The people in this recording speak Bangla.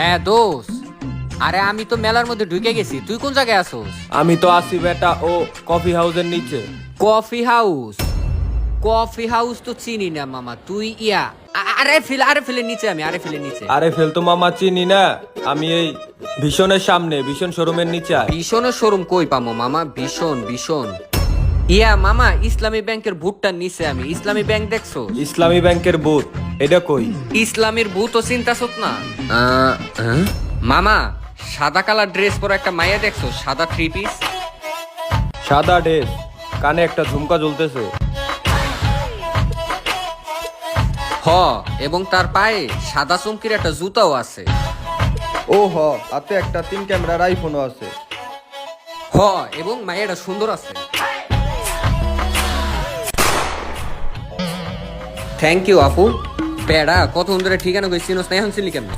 হ্যাঁ দোষ। আরে আমি তো মেলার মধ্যে ঢুকে গেছি, তুই কোন জায়গায় আছোস? আমি তো আছি বেটা ও কফি হাউসের নিচে। Coffee house? কফি হাউস তো চিনি না মামা, তুই আরে ফেলে নিচে, আমি আরে ফেলে নিচে। আরে ফেলতো মামা চিনি না, আমি এই ভীষণের সামনে, ভীষণ শোরুমের নিচে আয়। ভীষণের শোরুম কই পামো মামা? ভীষণ মামা ইসলামী ব্যাংকের ভুটটার নিচে আমি। ইসলামী ব্যাংক দেখছো? ইসলামী ব্যাংকের বুথ এটা কই? ইসলামের ভূত ও চিন্তাছত না? মামা সাদা কালার ড্রেস পরা একটা মাইয়া দেখছো? সাদা থ্রি পিস। সাদা ড্রেস, কানে একটা ঝুমকা ঝুলতেছে। হ, এবং তার পায়ে সাদা চমকির একটা জুতাও আছে। ও হ, হাতে একটা 3 ক্যামেরার আইফোনও আছে। হ, এবং মাইয়াটা সুন্দর আছে। থ্যাংক ইউ আপু। পেড়া কত ধরে ঠিকানা কই চিনোস না, এখন চিনলি কেমন?